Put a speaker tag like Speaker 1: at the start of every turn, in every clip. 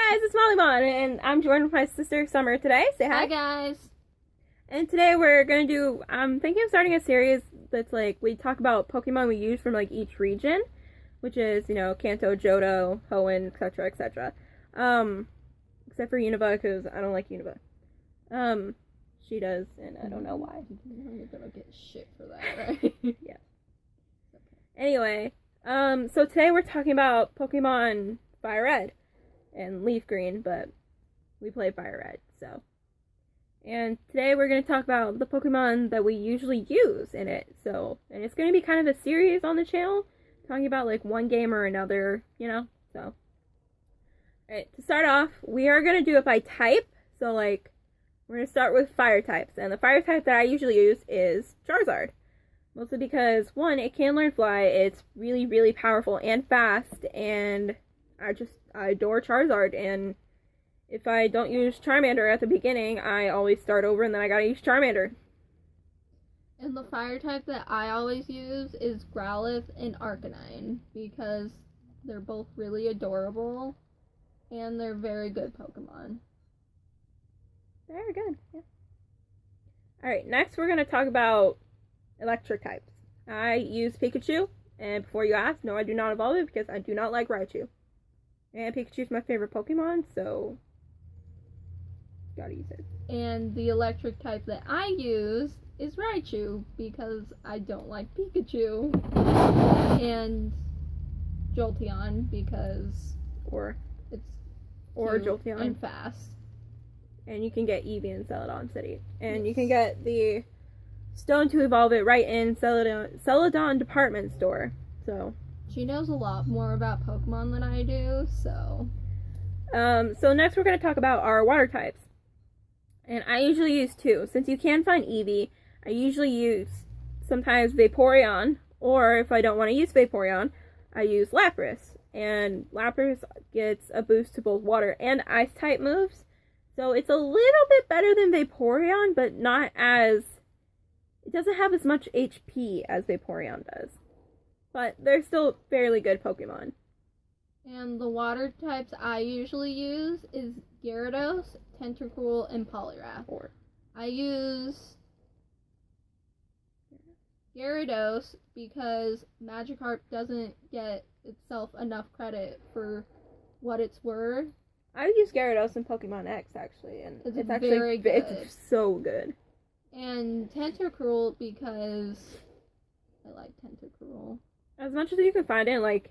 Speaker 1: Guys, it's Molliemon, and I'm joined with my sister Summer today. Say hi.
Speaker 2: Hi guys.
Speaker 1: And today we're gonna do, I'm thinking of starting a series that's like, we talk about Pokemon we use from like each region, which is, you know, Kanto, Johto, Hoenn, etc, etc. Except for Unova, because I don't like Unova. She does, and I don't know why.
Speaker 2: You're gonna get shit for that, right?
Speaker 1: Yeah. Anyway, so today we're talking about Pokemon Fire Red and Leaf Green, but we play Fire Red, so. And today we're going to talk about the Pokemon that we usually use in it, so. And it's going to be kind of a series on the channel, talking about like one game or another, you know, so. Alright, to start off, we are going to do it by type, so like, we're going to start with fire types, and the fire type that I usually use is Charizard. Mostly because, one, it can learn Fly, it's really, really powerful and fast, and I adore Charizard, and if I don't use Charmander at the beginning, I always start over and then I gotta use Charmander.
Speaker 2: And the fire type that I always use is Growlithe and Arcanine, because they're both really adorable, and they're very good Pokemon.
Speaker 1: Very good, yeah. Alright, next we're gonna talk about electric types. I use Pikachu, and before you ask, no, I do not evolve it because I do not like Raichu. And Pikachu's my favorite Pokemon, so gotta use it.
Speaker 2: And the electric type that I use is Raichu, because I don't like Pikachu. And Jolteon, because it's
Speaker 1: Jolteon.
Speaker 2: and fast.
Speaker 1: And you can get Eevee in Celadon City. And yes, you can get the Stone to evolve it right in Celadon department store. So
Speaker 2: she knows a lot more about Pokemon than I do, so.
Speaker 1: So next we're going to talk about our water types. And I usually use two. Since you can find Eevee, I usually use sometimes Vaporeon, or if I don't want to use Vaporeon, I use Lapras. And Lapras gets a boost to both water and ice type moves. So it's a little bit better than Vaporeon, but not as... It doesn't have as much HP as Vaporeon does. But they're still fairly good Pokemon.
Speaker 2: And the water types I usually use is Gyarados, Tentacruel, and Poliwrath. I use Gyarados because Magikarp doesn't get itself enough credit for what it's worth.
Speaker 1: I use Gyarados in Pokemon X, actually, and it's actually
Speaker 2: very good.
Speaker 1: It's so good.
Speaker 2: And Tentacruel because I like Tentacruel.
Speaker 1: As much as you can find in, like,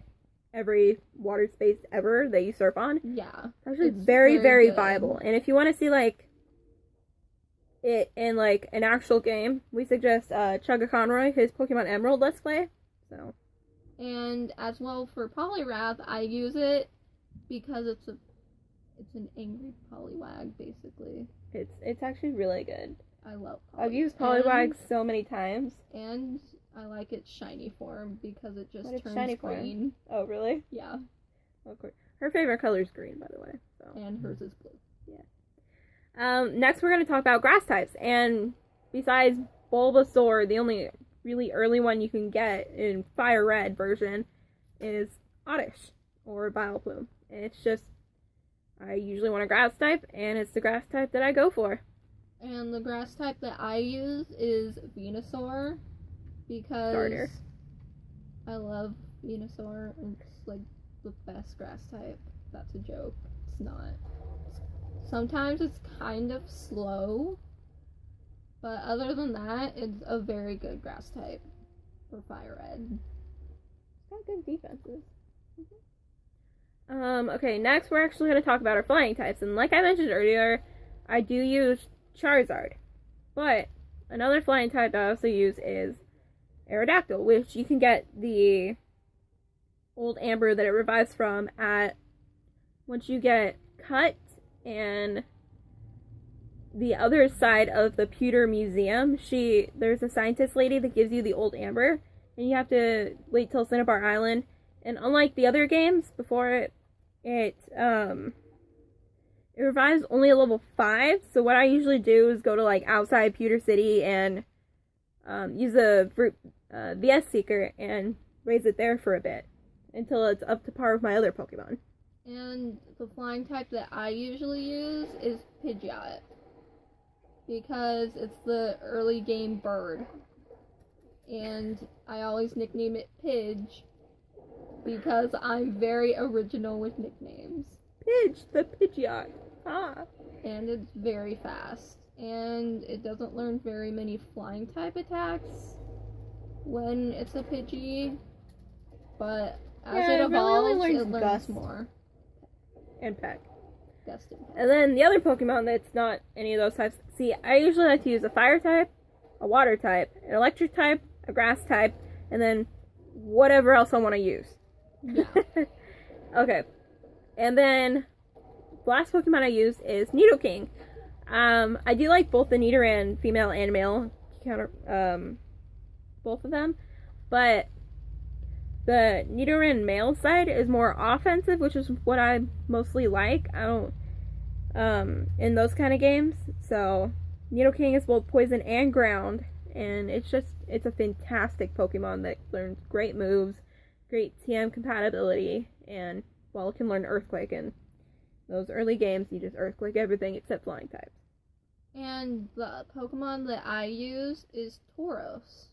Speaker 1: every water space ever that you surf on.
Speaker 2: Yeah.
Speaker 1: It's actually very, very viable. And if you want to see, like, it in, like, an actual game, we suggest Chugga Conroy, his Pokemon Emerald Let's Play. So.
Speaker 2: And as well for Poliwrath, I use it because it's an angry Poliwag, basically.
Speaker 1: It's actually really good.
Speaker 2: I love Poliwag.
Speaker 1: I've used Poliwag so many times.
Speaker 2: And I like its shiny form because it just turns
Speaker 1: shiny
Speaker 2: green.
Speaker 1: Form? Oh, really?
Speaker 2: Yeah.
Speaker 1: Of course. Her favorite color is green, by the way. So.
Speaker 2: And hers is blue.
Speaker 1: Yeah. Next we're going to talk about grass types. And besides Bulbasaur, the only really early one you can get in Fire Red version is Oddish or Vileplume. And it's just, I usually want a grass type, and it's the grass type that I go for.
Speaker 2: And the grass type that I use is Venusaur, because
Speaker 1: Starter.
Speaker 2: I love Venusaur. It's like the best grass type. That's a joke. It's not. Sometimes it's kind of slow, but other than that, it's a very good grass type for Fire Red.
Speaker 1: It's got good defenses. Okay, next we're actually going to talk about our flying types. And like I mentioned earlier, I do use Charizard. But another flying type I also use is Aerodactyl, which you can get the old amber that it revives from at once you get cut and the other side of the Pewter Museum. There's a scientist lady that gives you the old amber, and you have to wait till Cinnabar Island. And unlike the other games before it revives only at level 5. So what I usually do is go to like outside Pewter City and use the VS Seeker and raise it there for a bit until it's up to par with my other Pokemon.
Speaker 2: And the flying type that I usually use is Pidgeot. Because it's the early game bird. And I always nickname it Pidge. Because I'm very original with nicknames.
Speaker 1: Pidge, the Pidgeot. Ah.
Speaker 2: And it's very fast. And it doesn't learn very many flying type attacks when it's a Pidgey. But as it evolves,
Speaker 1: really
Speaker 2: it learns
Speaker 1: Gust
Speaker 2: more.
Speaker 1: And Peck.
Speaker 2: Gust and Peck.
Speaker 1: And then the other Pokemon that's not any of those types. See, I usually like to use a fire type, a water type, an electric type, a grass type, and then whatever else I want to use.
Speaker 2: Yeah.
Speaker 1: Okay. And then the last Pokemon I use is Nidoking. I do like both the Nidoran female and male both of them, but the Nidoran male side is more offensive, which is what I mostly like. I don't in those kind of games. So Nidoking is both poison and ground, and it's a fantastic Pokemon that learns great moves, great TM compatibility, and well, it can learn Earthquake. And those early games, you just Earthquake everything except flying types.
Speaker 2: And the Pokemon that I use is Tauros.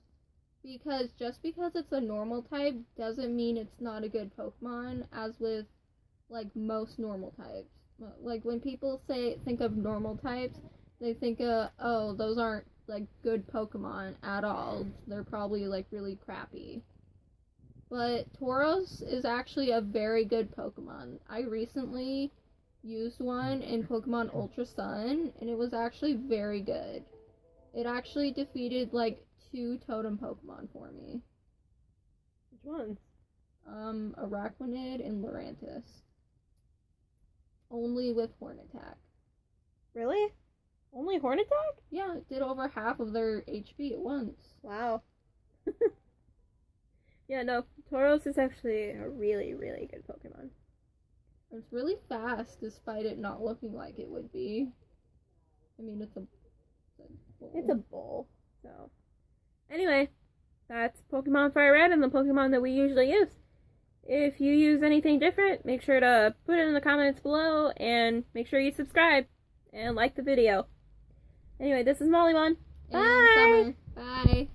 Speaker 2: Because just because it's a normal type doesn't mean it's not a good Pokemon, as with, like, most normal types. Like, when people think of normal types, they think oh, those aren't, like, good Pokemon at all. They're probably, like, really crappy. But Tauros is actually a very good Pokemon. I recently used one in Pokemon Ultra Sun, and it was actually very good. It actually defeated, like, 2 totem Pokemon for me.
Speaker 1: Which ones?
Speaker 2: Araquanid and Lurantis. Only with Horn Attack.
Speaker 1: Really? Only Horn Attack?
Speaker 2: Yeah, it did over half of their HP at once.
Speaker 1: Wow. Yeah, no, Tauros is actually a really, really good Pokemon.
Speaker 2: It's really fast, despite it not looking like it would be. I mean, it's a bull.
Speaker 1: It's a bull, so... Anyway, that's Pokemon Fire Red and the Pokemon that we usually use. If you use anything different, make sure to put it in the comments below, and make sure you subscribe and like the video. Anyway, this is Molliemon.
Speaker 2: And Summer. Bye!